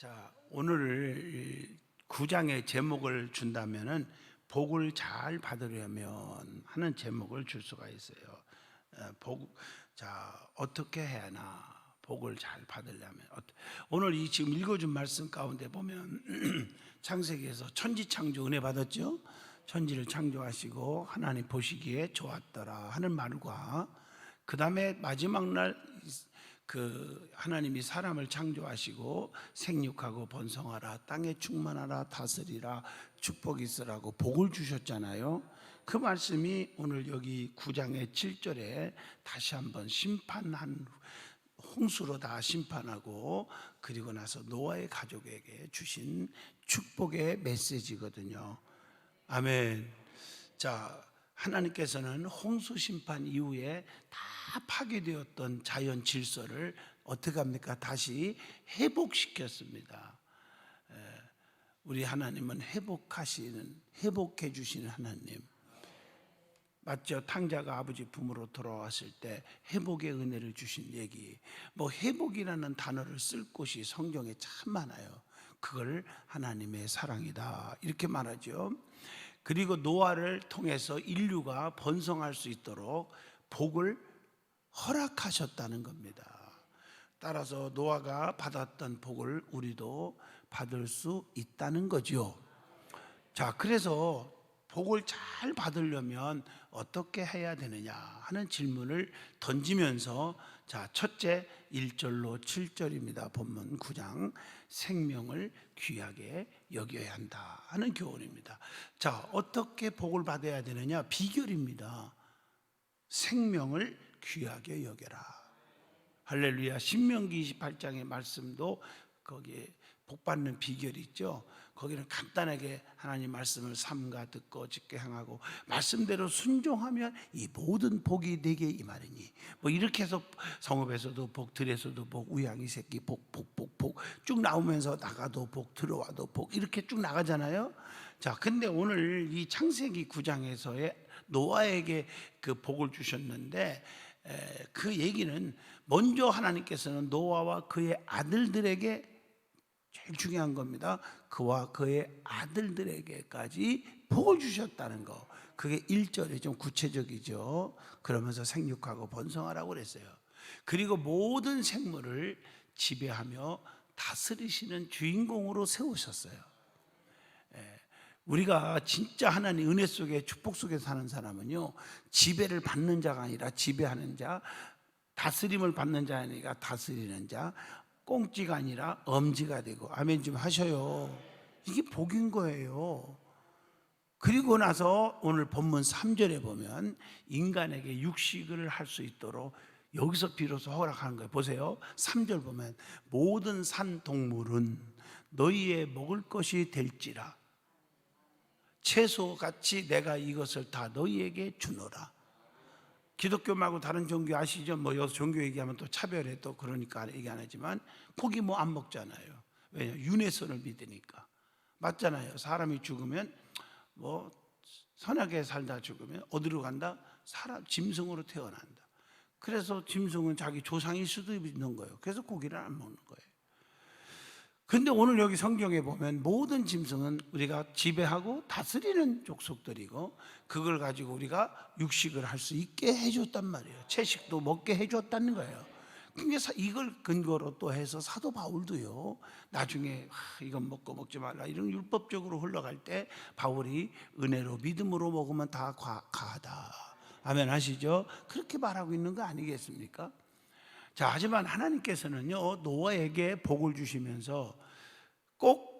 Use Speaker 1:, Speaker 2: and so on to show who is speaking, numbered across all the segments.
Speaker 1: 자, 오늘 9장의 제목을 준다면은 복을 잘 받으려면 하는 제목을 줄 수가 있어요. 어떻게 해야 하나? 복을 잘 받으려면 오늘 이 지금 읽어준 말씀 가운데 보면 창세기에서 천지 창조 은혜 받았죠? 천지를 창조하시고 하나님 보시기에 좋았더라 하는 말과 그 다음에 마지막 날 하나님이 사람을 창조하시고 생육하고 번성하라, 땅에 충만하라, 다스리라, 축복이 있으라고 복을 주셨잖아요. 그 말씀이 오늘 여기 9장의 7절에 다시 한번 홍수로 다 심판하고 그리고 나서 노아의 가족에게 주신 축복의 메시지거든요. 아멘. 자, 하나님께서는 홍수 심판 이후에 다 파괴되었던 자연 질서를 어떻게 합니까? 다시 회복시켰습니다. 우리 하나님은 회복해 주시는 하나님. 맞죠? 탕자가 아버지 품으로 돌아왔을 때 회복의 은혜를 주신 얘기. 회복이라는 단어를 쓸 곳이 성경에 참 많아요. 그걸 하나님의 사랑이다 이렇게 말하죠. 그리고 노아를 통해서 인류가 번성할 수 있도록 복을 허락하셨다는 겁니다. 따라서 노아가 받았던 복을 우리도 받을 수 있다는 거죠. 자, 그래서 복을 잘 받으려면 어떻게 해야 되느냐 하는 질문을 던지면서 자, 첫째 1절로 7절입니다. 본문 9장 생명을 귀하게 여겨야 한다 하는 교훈입니다. 자, 어떻게 복을 받아야 되느냐? 비결입니다. 생명을 귀하게 여겨라. 할렐루야. 신명기 28장의 말씀도 거기에 복 받는 비결이 있죠. 거기는 간단하게 하나님 말씀을 삼가 듣고 짙게 행하고 말씀대로 순종하면 이 모든 복이 내게 임하리니 이렇게 해서 성읍에서도 복, 들에서도 복, 우양이 새끼 복 쭉 나오면서 나가도 복, 들어와도 복 이렇게 쭉 나가잖아요. 자, 근데 오늘 이 창세기 9장에서의 노아에게 그 복을 주셨는데 그 얘기는 먼저 하나님께서는 노아와 그의 아들들에게 제일 중요한 겁니다. 그와 그의 아들들에게까지 복을 주셨다는 거. 그게 1절에 좀 구체적이죠. 그러면서 생육하고 번성하라고 그랬어요. 그리고 모든 생물을 지배하며 다스리시는 주인공으로 세우셨어요. 우리가 진짜 하나님 은혜 속에 축복 속에 사는 사람은요, 지배를 받는 자가 아니라 지배하는 자, 다스림을 받는 자가 아니라 다스리는 자, 꽁지가 아니라 엄지가 되고. 아멘 좀 하셔요. 이게 복인 거예요. 그리고 나서 오늘 본문 3절에 보면 인간에게 육식을 할 수 있도록 여기서 비로소 허락하는 거예요. 보세요. 3절 보면 모든 산 동물은 너희의 먹을 것이 될지라 채소같이 내가 이것을 다 너희에게 주노라. 기독교 말고 다른 종교 아시죠? 여기서 종교 얘기하면 또 차별해 또 그러니까 얘기 안 하지만 고기 안 먹잖아요. 왜냐? 윤회선을 믿으니까. 맞잖아요. 사람이 죽으면 선하게 살다 죽으면 어디로 간다? 짐승으로 태어난다. 그래서 짐승은 자기 조상일 수도 있는 거예요. 그래서 고기를 안 먹는 거예요. 근데 오늘 여기 성경에 보면 모든 짐승은 우리가 지배하고 다스리는 족속들이고 그걸 가지고 우리가 육식을 할 수 있게 해줬단 말이에요. 채식도 먹게 해줬다는 거예요. 그러니까 이걸 근거로 또 해서 사도 바울도요, 나중에 이건 먹지 말라 이런 율법적으로 흘러갈 때 바울이 은혜로 믿음으로 먹으면 다 가하다. 아멘 하시죠? 그렇게 말하고 있는 거 아니겠습니까? 자, 하지만 하나님께서는요, 노아에게 복을 주시면서 꼭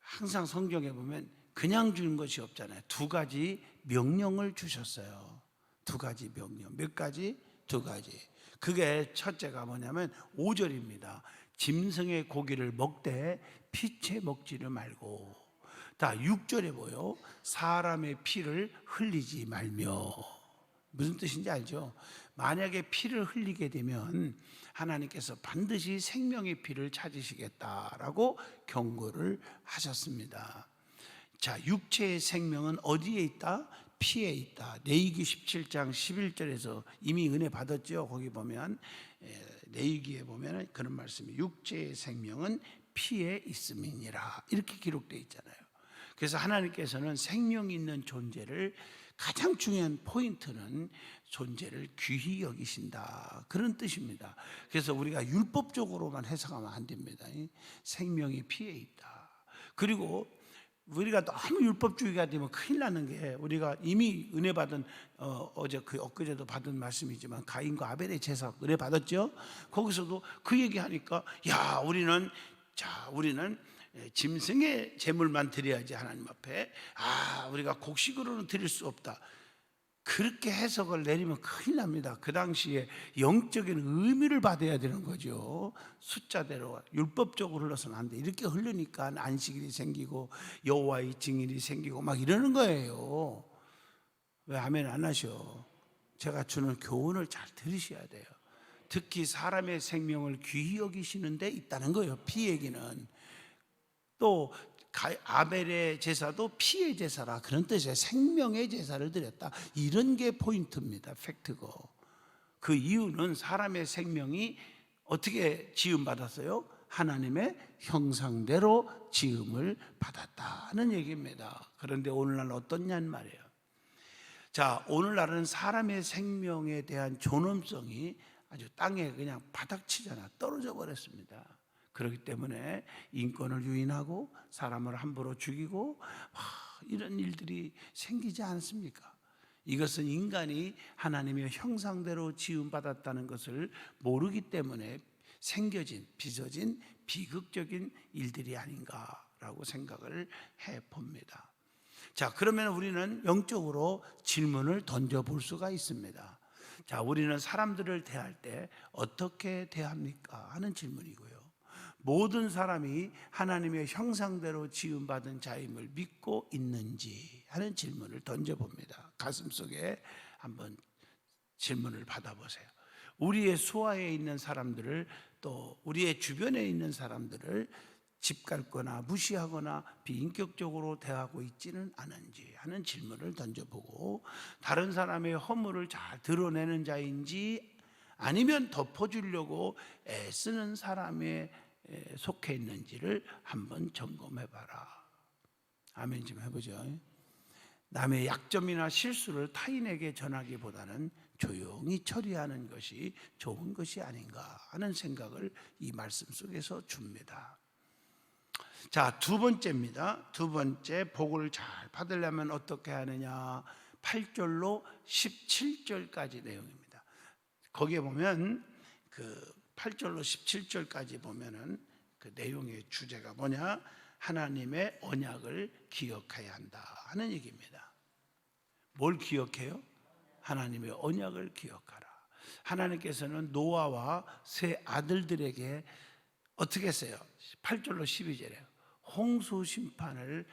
Speaker 1: 항상 성경에 보면 그냥 주는 것이 없잖아요. 두 가지 명령을 주셨어요. 두 가지 명령. 몇 가지? 두 가지. 그게 첫째가 뭐냐면 5절입니다. 짐승의 고기를 먹되 피채 먹지를 말고. 다 6절에 보여 사람의 피를 흘리지 말며. 무슨 뜻인지 알죠? 만약에 피를 흘리게 되면 하나님께서 반드시 생명의 피를 찾으시겠다라고 경고를 하셨습니다. 자, 육체의 생명은 어디에 있다? 피에 있다. 레위기 17장 11절에서 이미 은혜 받았죠. 거기 보면 레위기에 보면 그런 말씀이 육체의 생명은 피에 있음이니라 이렇게 기록되어 있잖아요. 그래서 하나님께서는 생명 있는 존재를 가장 중요한 포인트는 존재를 귀히 여기신다 그런 뜻입니다. 그래서 우리가 율법적으로만 해석하면 안 됩니다. 생명이 피에 있다. 그리고 우리가 너무 율법주의가 되면 큰일 나는 게 우리가 이미 은혜 받은 어제 엊그제도 받은 말씀이지만 가인과 아벨의 제사 은혜 받았죠. 거기서도 그 얘기하니까 우리는 짐승의 제물만 드려야지 하나님 앞에 우리가 곡식으로는 드릴 수 없다. 그렇게 해석을 내리면 큰일 납니다. 그 당시에 영적인 의미를 받아야 되는 거죠. 숫자대로 율법적으로 흘러서는 안 돼. 이렇게 흐르니까 안식일이 생기고 여호와의 증인이 생기고 막 이러는 거예요. 왜 아멘 안 하셔? 제가 주는 교훈을 잘 들으셔야 돼요. 특히 사람의 생명을 귀히 여기시는 데 있다는 거예요. 피 얘기는. 또 아벨의 제사도 피의 제사라 그런 뜻이에요. 생명의 제사를 드렸다 이런 게 포인트입니다. 팩트고 그 이유는 사람의 생명이 어떻게 지음받았어요? 하나님의 형상대로 지음을 받았다는 얘기입니다. 그런데 오늘날 어떻냐는 말이에요. 자, 오늘날은 사람의 생명에 대한 존엄성이 아주 땅에 그냥 바닥치잖아. 떨어져 버렸습니다. 그렇기 때문에 인권을 유인하고 사람을 함부로 죽이고 이런 일들이 생기지 않습니까? 이것은 인간이 하나님의 형상대로 지음받았다는 것을 모르기 때문에 생겨진 빚어진 비극적인 일들이 아닌가라고 생각을 해봅니다. 자, 그러면 우리는 영적으로 질문을 던져볼 수가 있습니다. 자, 우리는 사람들을 대할 때 어떻게 대합니까? 하는 질문이고요. 모든 사람이 하나님의 형상대로 지음받은 자임을 믿고 있는지 하는 질문을 던져봅니다. 가슴속에 한번 질문을 받아보세요. 우리의 수하에 있는 사람들을 또 우리의 주변에 있는 사람들을 집갈거나 무시하거나 비인격적으로 대하고 있지는 않은지 하는 질문을 던져보고 다른 사람의 허물을 잘 드러내는 자인지 아니면 덮어주려고 애쓰는 사람의 속해 있는지를 한번 점검해봐라. 아멘 좀 해보죠. 남의 약점이나 실수를 타인에게 전하기보다는 조용히 처리하는 것이 좋은 것이 아닌가 하는 생각을 이 말씀 속에서 줍니다. 자, 두 번째입니다. 두 번째, 복을 잘 받으려면 어떻게 하느냐. 8절로 17절까지 내용입니다. 거기에 보면 그 8절로 17절까지 보면은 그 내용의 주제가 뭐냐? 하나님의 언약을 기억해야 한다 하는 얘기입니다. 뭘 기억해요? 하나님의 언약을 기억하라. 하나님께서는 노아와 세 아들들에게 어떻게 했어요? 8절로 12절에 홍수 심판을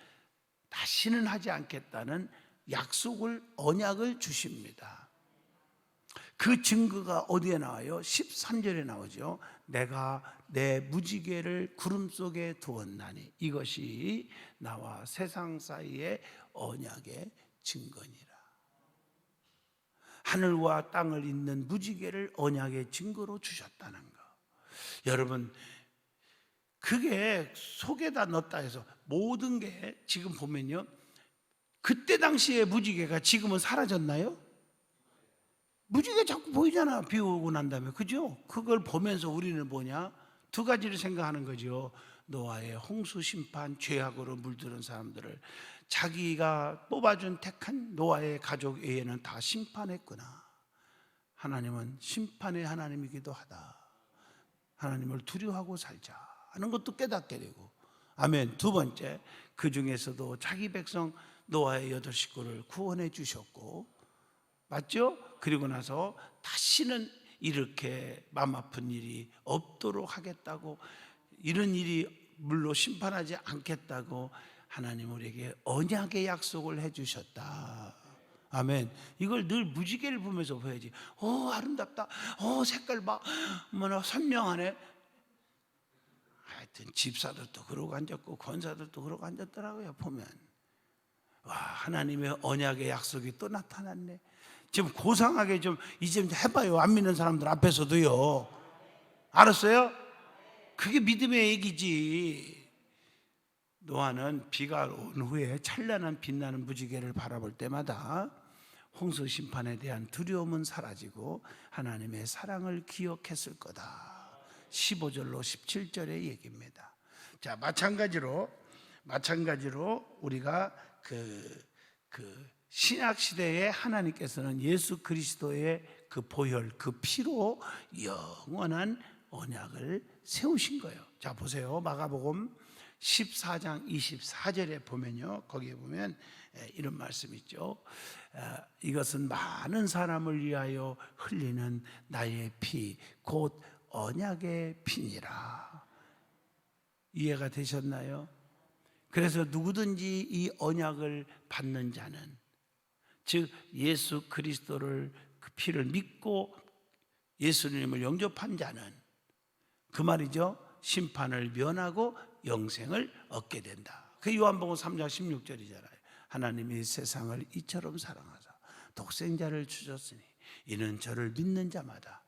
Speaker 1: 다시는 하지 않겠다는 약속을 언약을 주십니다. 그 증거가 어디에 나와요? 13절에 나오죠. 내가 내 무지개를 구름 속에 두었나니 이것이 나와 세상 사이의 언약의 증거니라. 하늘과 땅을 잇는 무지개를 언약의 증거로 주셨다는 거. 여러분, 그게 속에다 넣었다 해서 모든 게 지금 보면요, 그때 당시의 무지개가 지금은 사라졌나요? 무지개 자꾸 보이잖아. 비 오고 난 다음에. 그죠? 그걸 보면서 우리는 뭐냐? 두 가지를 생각하는 거죠. 노아의 홍수 심판, 죄악으로 물들은 사람들을 자기가 뽑아준 택한 노아의 가족 외에는 다 심판했구나. 하나님은 심판의 하나님이기도 하다. 하나님을 두려워하고 살자 하는 것도 깨닫게 되고. 아멘. 두 번째, 그 중에서도 자기 백성 노아의 8 식구를 구원해 주셨고, 맞죠? 그리고 나서 다시는 이렇게 마음 아픈 일이 없도록 하겠다고, 이런 일이 물로 심판하지 않겠다고 하나님 우리에게 언약의 약속을 해주셨다. 아멘. 이걸 늘 무지개를 보면서 보야지. 아름답다. 색깔 봐. 뭐나 선명하네. 하여튼 집사들도 그러고 앉았고 권사들도 그러고 앉았더라고요. 보면 와, 하나님의 언약의 약속이 또 나타났네. 지금 고상하게 좀 이제 해봐요. 안 믿는 사람들 앞에서도요. 알았어요? 그게 믿음의 얘기지. 노아는 비가 온 후에 찬란한 빛나는 무지개를 바라볼 때마다 홍수 심판에 대한 두려움은 사라지고 하나님의 사랑을 기억했을 거다. 15절로 17절의 얘기입니다. 자, 마찬가지로 우리가 그 신약 시대에 하나님께서는 예수 그리스도의 그 보혈, 그 피로 영원한 언약을 세우신 거예요. 자, 보세요. 마가복음 14장 24절에 보면요, 거기에 보면 이런 말씀이 있죠. 이것은 많은 사람을 위하여 흘리는 나의 피, 곧 언약의 피니라. 이해가 되셨나요? 그래서 누구든지 이 언약을 받는 자는, 즉 예수 그리스도를, 그 피를 믿고 예수님을 영접한 자는, 그 말이죠, 심판을 면하고 영생을 얻게 된다. 그 요한복음 3장 16절이잖아요. 하나님이 세상을 이처럼 사랑하사 독생자를 주셨으니 이는 저를 믿는 자마다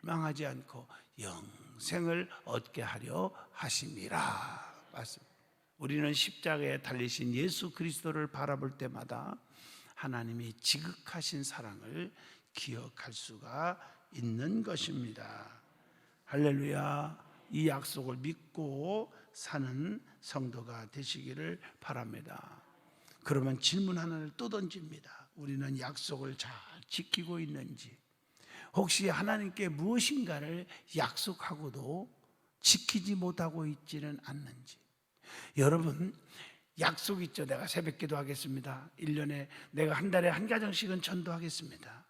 Speaker 1: 멸망하지 않고 영생을 얻게 하려 하심이라. 맞습니다. 우리는 십자가에 달리신 예수 그리스도를 바라볼 때마다 하나님이 지극하신 사랑을 기억할 수가 있는 것입니다. 할렐루야. 이 약속을 믿고 사는 성도가 되시기를 바랍니다. 그러면 질문 하나를 또 던집니다. 우리는 약속을 잘 지키고 있는지, 혹시 하나님께 무엇인가를 약속하고도 지키지 못하고 있지는 않는지. 여러분, 약속 있죠. 내가 새벽 기도 하겠습니다. 1년에 내가 한 달에 한 가정씩은 전도하겠습니다.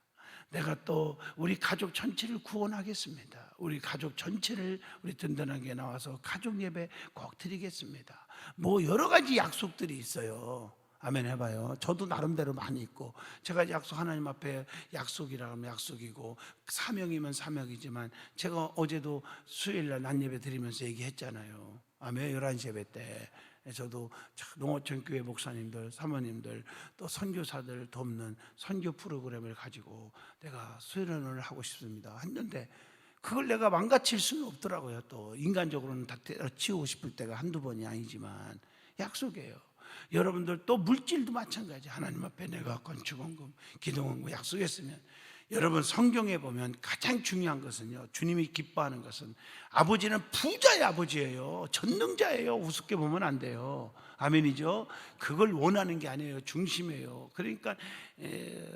Speaker 1: 내가 또 우리 가족 전체를 구원하겠습니다. 우리 가족 전체를 우리 든든하게 나와서 가족 예배 꼭 드리겠습니다. 뭐 여러 가지 약속들이 있어요. 아멘 해봐요. 저도 나름대로 많이 있고, 제가 약속, 하나님 앞에 약속이라 하면 약속이고 사명이면 사명이지만, 제가 어제도 수요일날 낮예배 드리면서 얘기했잖아요. 아멘. 11시 예배 때 저도 농어촌 교회 목사님들, 사모님들, 또 선교사들 돕는 선교 프로그램을 가지고 내가 수련을 하고 싶습니다 했는데, 그걸 내가 망가칠 수는 없더라고요. 또 인간적으로는 다 치우고 싶을 때가 한두 번이 아니지만 약속이에요. 여러분들 또 물질도 마찬가지. 하나님 앞에 내가 건축원금, 기도원금 약속했으면, 여러분 성경에 보면 가장 중요한 것은요, 주님이 기뻐하는 것은, 아버지는 부자의 아버지예요. 전능자예요. 우습게 보면 안 돼요. 아멘이죠. 그걸 원하는 게 아니에요. 중심이에요. 그러니까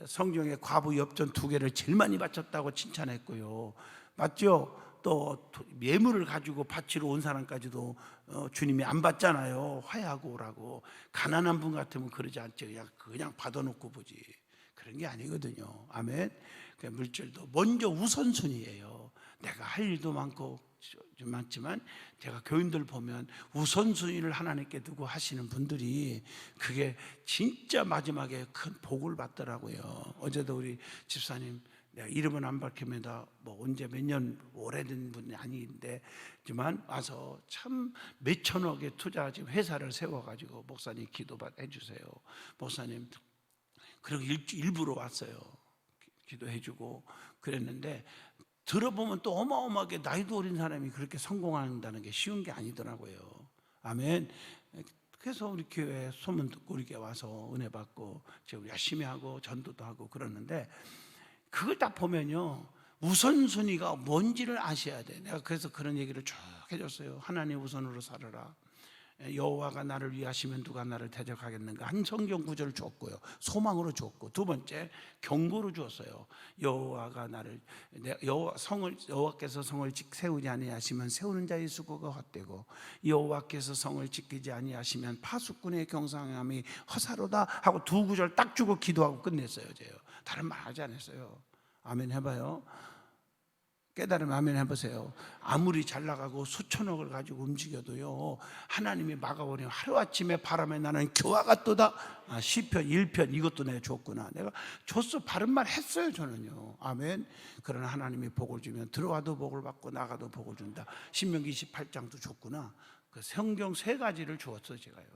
Speaker 1: 성경에 과부 엽전 2개를 제일 많이 바쳤다고 칭찬했고요. 맞죠? 또 예물을 가지고 바치러 온 사람까지도 주님이 안 받잖아요. 화해하고 오라고. 가난한 분 같으면 그러지 않죠. 그냥 받아놓고 보지. 그런 게 아니거든요. 아멘. 물질도 먼저 우선순위예요. 내가 할 일도 많지만 제가 교인들 보면 우선순위를 하나님께 두고 하시는 분들이, 그게 진짜 마지막에 큰 복을 받더라고요. 어제도 우리 집사님, 내가 이름은 안 밝힙니다. 뭐 언제 몇 년 오래된 분이 아닌데지만 와서 참 몇천억의 투자 지금 회사를 세워가지고, 목사님 기도해 주세요. 목사님, 그리고 일부러 왔어요. 기도해주고 그랬는데, 들어보면 또 어마어마하게 나이도 어린 사람이 그렇게 성공한다는 게 쉬운 게 아니더라고요. 아멘. 그래서 우리 교회 소문 듣고 우리 교회 와서 은혜 받고 지금 열심히 하고 전도도 하고 그러는데, 그걸 딱 보면요, 우선순위가 뭔지를 아셔야 돼. 내가 그래서 그런 얘기를 쭉 해줬어요. 하나님 우선으로 살아라. 여호와가 나를 위하시면 누가 나를 대적하겠는가. 한 성경 구절을 줬고요, 소망으로 줬고, 두 번째 경고로 주었어요. 여호와께서 성을 세우지 아니하시면 세우는 자의 수고가 헛되고, 여호와께서 성을 지키지 아니하시면 파수꾼의 경상함이 허사로다 하고 2구절 딱 주고 기도하고 끝냈어요. 제요. 다른 말 하지 않았어요. 아멘 해봐요. 깨달으면 아멘 해보세요. 아무리 잘 나가고 수천억을 가지고 움직여도요, 하나님이 막아버리면 하루아침에 바람에 나는 교화가 또다. 시편 1편 이것도 내가 줬구나. 내가 줬어. 바른 말 했어요 저는요. 아멘. 그러나 하나님이 복을 주면 들어와도 복을 받고 나가도 복을 준다. 신명기 28장도 줬구나. 그 성경 3가지를 주었어요 제가요.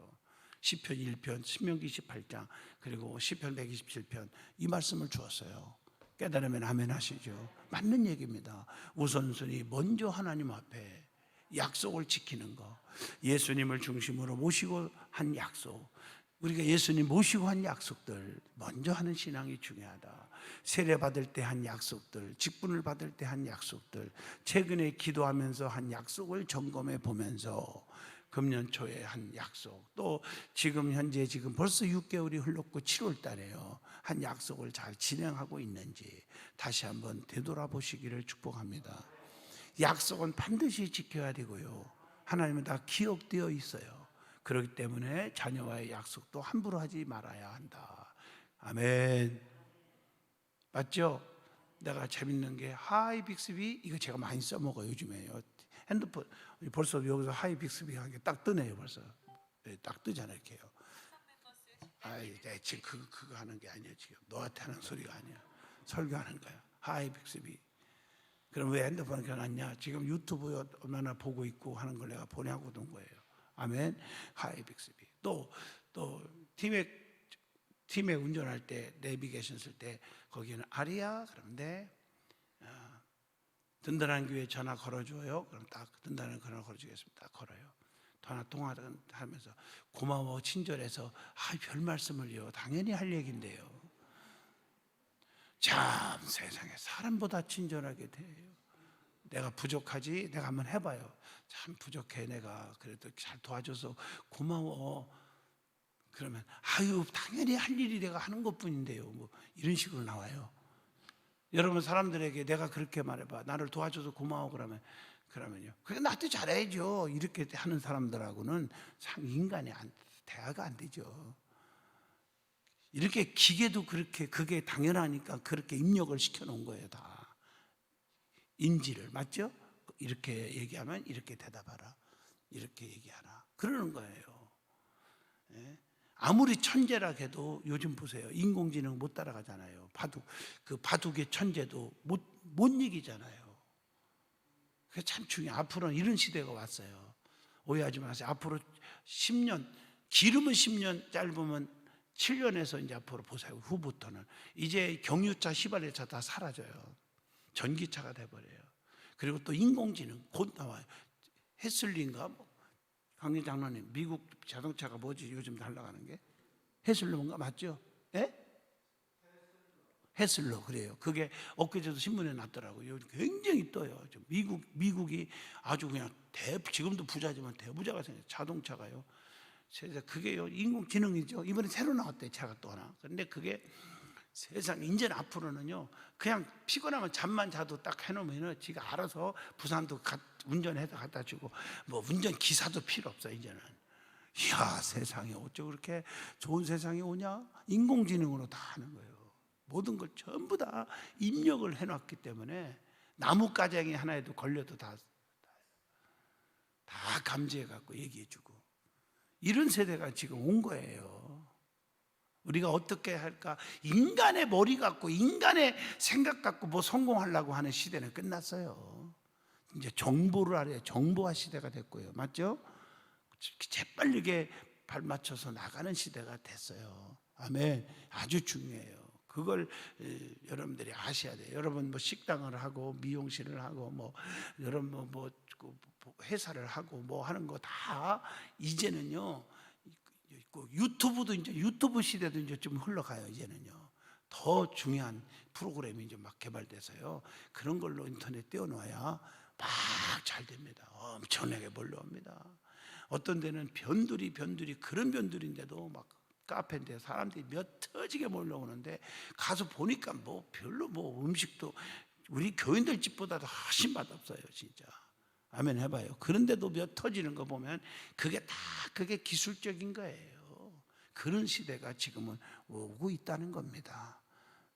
Speaker 1: 시편 1편, 신명기 28장, 그리고 시편 127편, 이 말씀을 주었어요. 깨달으면 아멘 하시죠. 맞는 얘기입니다. 우선순위 먼저 하나님 앞에. 약속을 지키는 거, 예수님을 중심으로 모시고 한 약속, 우리가 예수님 모시고 한 약속들 먼저 하는 신앙이 중요하다. 세례 받을 때 한 약속들, 직분을 받을 때 한 약속들, 최근에 기도하면서 한 약속을 점검해 보면서 금년 초에 한 약속, 또 지금 현재 벌써 6개월이 흘렀고 7월 달에요. 한 약속을 잘 진행하고 있는지 다시 한번 되돌아보시기를 축복합니다. 약속은 반드시 지켜야 되고요. 하나님은 다 기억되어 있어요. 그렇기 때문에 자녀와의 약속도 함부로 하지 말아야 한다. 아멘. 맞죠? 내가 재밌는 게 하이 빅스비, 이거 제가 많이 써먹어요 요즘에요. 핸드폰 벌써 여기서 하이 빅스비 하는 게 딱 뜨네요. 벌써 딱 뜨잖아요 이렇게요. 아이, 지금 그거 하는 게 아니야. 지금 너한테 하는 소리가 아니야. 설교하는 거야. 하이 빅스비. 그럼 왜 핸드폰을 켜놨냐? 지금 유튜브 얼마나 보고 있고 하는 걸 내가 보내고 온 거예요. 아멘. 하이 빅스비. 또 팀에 운전할 때 내비게이션 쓸 때 거기는 아리야 그러는데 든든한 교회 전화 걸어줘요. 그럼 딱 든든한 전화 걸어주겠습니다. 딱 걸어요. 전화 통화하면서 고마워 친절해서 별 말씀을요. 당연히 할 얘긴데요. 참 세상에 사람보다 친절하게 돼요. 내가 부족하지? 내가 한번 해봐요. 참 부족해 내가. 그래도 잘 도와줘서 고마워. 그러면 당연히 할 일이 내가 하는 것뿐인데요. 뭐 이런 식으로 나와요. 여러분 사람들에게 내가 그렇게 말해봐. 나를 도와줘서 고마워 그러면요. 그래 나도 잘해야죠. 이렇게 하는 사람들하고는 참 인간이 대화가 안 되죠. 이렇게 기계도 그렇게 그게 당연하니까 그렇게 입력을 시켜놓은 거예요 다. 인지를 맞죠? 이렇게 얘기하면 이렇게 대답하라. 이렇게 얘기하라. 그러는 거예요. 예? 아무리 천재라 해도 요즘 보세요. 인공지능 못 따라가잖아요. 그 바둑의 천재도 못 이기잖아요. 그게 참 중요해요. 앞으로는 이런 시대가 왔어요. 오해하지 마세요. 앞으로 10년, 기름은 10년, 짧으면 7년에서 이제 앞으로 보세요. 후부터는 이제 경유차, 휘발유차 다 사라져요. 전기차가 돼버려요. 그리고 또 인공지능 곧 나와요. 헤슬린가 강림 장로님, 미국 자동차가 뭐지 요즘 날아가는 게? 헤슬로인가 맞죠? 예? 헤슬로 그래요. 그게 엊그제도 신문에 났더라고요. 굉장히 떠요. 미국이 아주 그냥 지금도 부자지만 대부자가 생겨요. 자동차가요. 그게요 인공지능이죠. 이번에 새로 나왔대요. 차가 또 하나. 그런데 그게 세상 이제 앞으로는요 그냥 피곤하면 잠만 자도 딱 해놓으면 지가 알아서 부산도 운전해서 갖다 주고 뭐 운전 기사도 필요 없어 이제는. 이야 세상에 어쩌 그렇게 좋은 세상이 오냐? 인공지능으로 다 하는 거예요. 모든 걸 전부 다 입력을 해놨기 때문에 나무 가장이 하나에도 걸려도 다 감지해갖고 얘기해주고 이런 세대가 지금 온 거예요. 우리가 어떻게 할까? 인간의 머리 갖고 인간의 생각 갖고 뭐 성공하려고 하는 시대는 끝났어요. 이제 정보를 알아야 정보화 시대가 됐고요. 맞죠? 재빠르게 발맞춰서 나가는 시대가 됐어요. 아멘. 아주 중요해요. 그걸 여러분들이 아셔야 돼요. 여러분 뭐 식당을 하고 미용실을 하고 뭐 여러분 뭐 회사를 하고 뭐 하는 거 다 이제는요. 유튜브도 이제 유튜브 시대도 이제 좀 흘러가요. 이제는요. 더 중요한 프로그램이 이제 막 개발돼서요. 그런 걸로 인터넷 띄워놔야 막 잘 됩니다. 엄청나게 몰려옵니다. 어떤 데는 변두리 그런 변두리인데도 막 카페인데 사람들이 몇 터지게 몰려오는데 가서 보니까 뭐 별로 뭐 음식도 우리 교인들 집보다도 훨씬 맛없어요 진짜. 아멘 해봐요. 그런데도 몇 터지는 거 보면 그게 기술적인 거예요. 그런 시대가 지금은 오고 있다는 겁니다.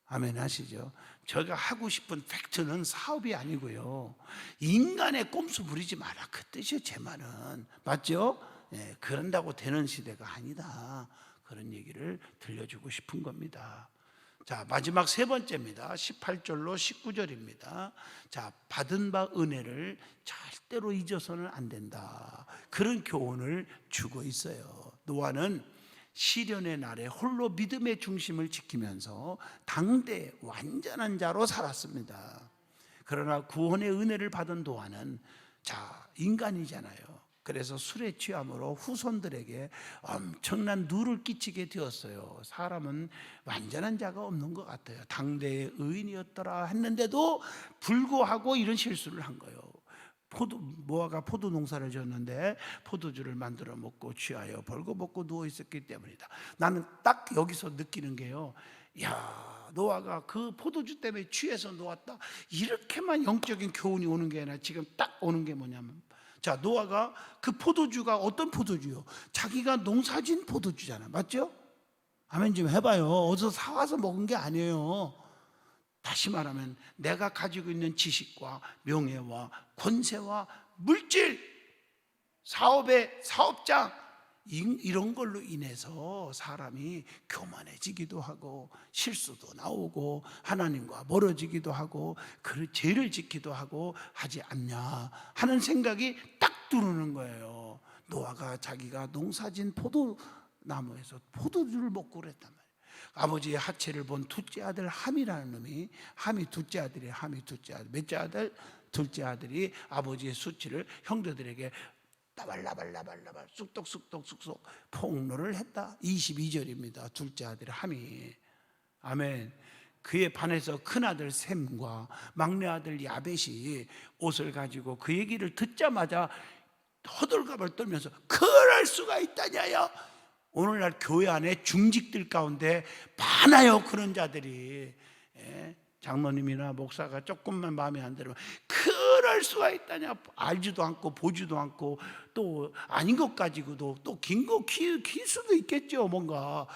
Speaker 1: 아멘 하시죠? 제가 하고 싶은 팩트는 사업이 아니고요. 인간의 꼼수 부리지 마라. 그 뜻이에요 제 말은. 맞죠? 예, 그런다고 되는 시대가 아니다. 그런 얘기를 들려주고 싶은 겁니다. 자, 마지막 세 번째입니다. 18절로 19절입니다. 자, 받은 바 은혜를 절대로 잊어서는 안 된다. 그런 교훈을 주고 있어요. 노아는 시련의 날에 홀로 믿음의 중심을 지키면서 당대 완전한 자로 살았습니다. 그러나 구원의 은혜를 받은 노아는 자, 인간이잖아요. 그래서 술에 취함으로 후손들에게 엄청난 누를 끼치게 되었어요. 사람은 완전한 자가 없는 것 같아요. 당대의 의인이었더라 했는데도 불구하고 이런 실수를 한 거예요. 모아가 포도 농사를 지었는데 포도주를 만들어 먹고 취하여 벌거벗고 누워 있었기 때문이다. 나는 딱 여기서 느끼는 게요, 야, 노아가 그 포도주 때문에 취해서 놓았다, 이렇게만 영적인 교훈이 오는 게 아니라 지금 딱 오는 게 뭐냐면, 자, 노아가 그 포도주가 어떤 포도주요? 자기가 농사진 포도주잖아, 맞죠? 아멘 좀 해봐요. 어디서 사와서 먹은 게 아니에요. 다시 말하면 내가 가지고 있는 지식과 명예와 권세와 물질, 사업의 사업장, 이런 걸로 인해서 사람이 교만해지기도 하고 실수도 나오고 하나님과 멀어지기도 하고 그 죄를 짓기도 하고 하지 않냐 하는 생각이 딱 들어오는 거예요. 노아가 자기가 농사진 포도나무에서 포도주를 먹고 그랬단 말이에요. 아버지의 하체를 본 둘째 아들 함이라는 놈이, 함이 둘째 아들이에요. 함이 둘째 아들. 몇째 아들? 둘째 아들이 아버지의 수치를 형제들에게 나발나발나발나발 쑥덕쑥덕쑥덕 폭로를 했다. 22절입니다. 둘째 아들 함이. 아멘. 그에 반해서 큰아들 셈과 막내아들 야벳이 옷을 가지고 그 얘기를 듣자마자 허들갑을 떨면서 그럴 수가 있다냐요. 오늘날 교회 안에 중직들 가운데 많아요, 그런 자들이. 장로님이나 목사가 조금만 마음에 안 들으면 그럴 수가 있다냐, 알지도 않고 보지도 않고 또 아닌 것 가지고도 또 긴 수도 있겠죠. 뭔가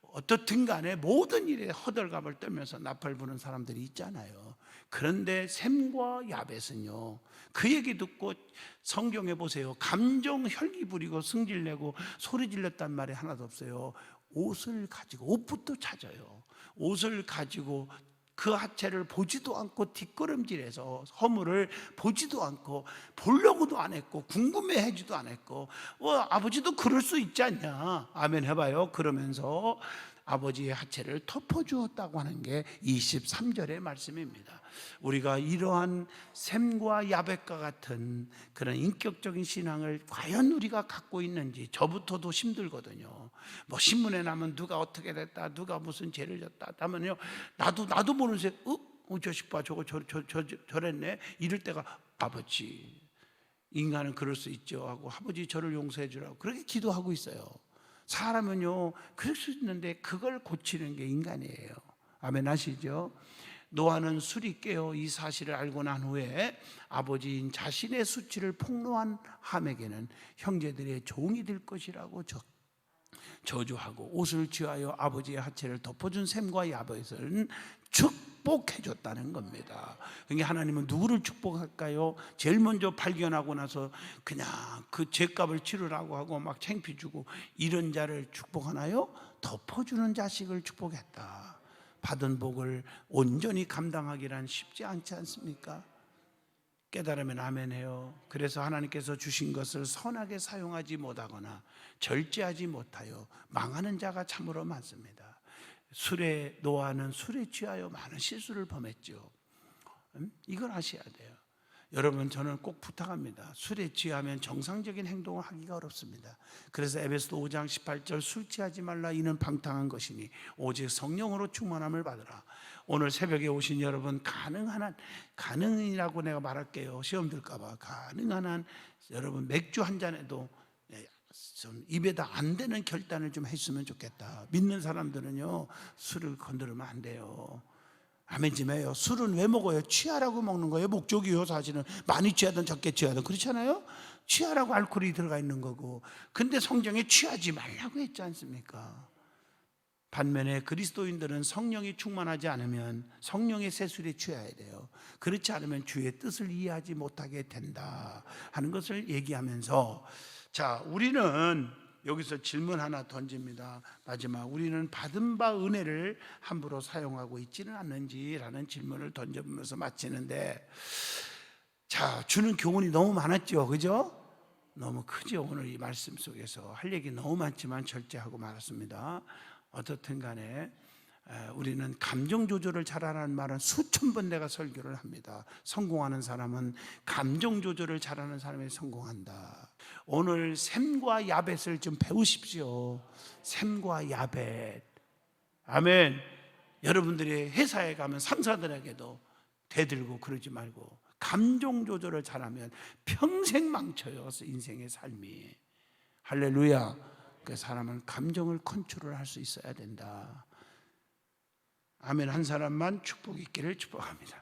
Speaker 1: 어떻든 간에 모든 일에 허들갑을 떨면서 나팔 부는 사람들이 있잖아요. 그런데 셈과 야벳은요, 그 얘기 듣고 성경에 보세요. 감정 혈기 부리고 승질내고 소리 질렀단 말이 하나도 없어요. 옷을 가지고, 옷부터 찾아요. 옷을 가지고 그 하체를 보지도 않고 뒷걸음질해서 허물을 보지도 않고 보려고도 안 했고 궁금해하지도 않았고, 아버지도 그럴 수 있지 않냐, 아멘 해봐요. 그러면서 아버지의 하체를 덮어주었다고 하는 게 23절의 말씀입니다. 우리가 이러한 셈과 야벳과 같은 그런 인격적인 신앙을 과연 우리가 갖고 있는지, 저부터도 힘들거든요. 뭐 신문에 나면 누가 어떻게 됐다, 누가 무슨 죄를 졌다 하면요, 나도 모르는 새 저 자식 봐, 저랬네, 이럴 때가 아버지, 인간은 그럴 수 있죠 하고 아버지 저를 용서해 주라고 그렇게 기도하고 있어요. 사람은요 그럴 수 있는데 그걸 고치는 게 인간이에요. 아멘 하시죠? 노아는 술이 깨어 이 사실을 알고 난 후에 아버지인 자신의 수치를 폭로한 함에게는 형제들의 종이 될 것이라고 저주하고 옷을 취하여 아버지의 하체를 덮어준 셈과 야벳은 축복해 줬다는 겁니다. 그러니까 하나님은 누구를 축복할까요? 제일 먼저 발견하고 나서 그냥 그 죄값을 치르라고 하고 막 창피 주고 이런 자를 축복하나요? 덮어주는 자식을 축복했다. 받은 복을 온전히 감당하기란 쉽지 않지 않습니까? 깨달으면 아멘해요. 그래서 하나님께서 주신 것을 선하게 사용하지 못하거나 절제하지 못하여 망하는 자가 참으로 많습니다. 노아는 술에 취하여 많은 실수를 범했죠. 이걸 아셔야 돼요. 여러분, 저는 꼭 부탁합니다. 술에 취하면 정상적인 행동을 하기가 어렵습니다. 그래서 에베소서 5장 18절 술 취하지 말라, 이는 방탕한 것이니 오직 성령으로 충만함을 받으라. 오늘 새벽에 오신 여러분, 가능이라고 내가 말할게요. 시험 들까 봐. 가능한 한 여러분 맥주 한 잔에도 좀 입에다 안 되는 결단을 좀 했으면 좋겠다. 믿는 사람들은요 술을 건드리면 안 돼요. 아멘 좀 해요. 술은 왜 먹어요? 취하라고 먹는 거예요. 목적이요. 사실은 많이 취하든 적게 취하든 그렇잖아요. 취하라고 알코올이 들어가 있는 거고, 근데 성경에 취하지 말라고 했지 않습니까? 반면에 그리스도인들은 성령이 충만하지 않으면 성령의 세술에 취해야 돼요. 그렇지 않으면 주의 뜻을 이해하지 못하게 된다 하는 것을 얘기하면서, 자, 우리는 여기서 질문 하나 던집니다. 마지막, 우리는 받은 바 은혜를 함부로 사용하고 있지는 않는지라는 질문을 던져보면서 마치는데, 자, 주는 교훈이 너무 많았죠, 그죠? 너무 크죠. 오늘 이 말씀 속에서 할 얘기 너무 많지만 절제하고 말았습니다. 어떻든 간에 우리는 감정 조절을 잘하는 말은 수천 번 내가 설교를 합니다. 성공하는 사람은 감정 조절을 잘하는 사람이 성공한다. 오늘 샘과 야벳을 좀 배우십시오. 샘과 야벳. 아멘. 여러분들이 회사에 가면 상사들에게도 대들고 그러지 말고 감정 조절을 잘하면 평생 망쳐요. 인생의 삶이. 할렐루야. 그 사람은 감정을 컨트롤할 수 있어야 된다. 아멘. 한 사람만 축복 있기를 축복합니다.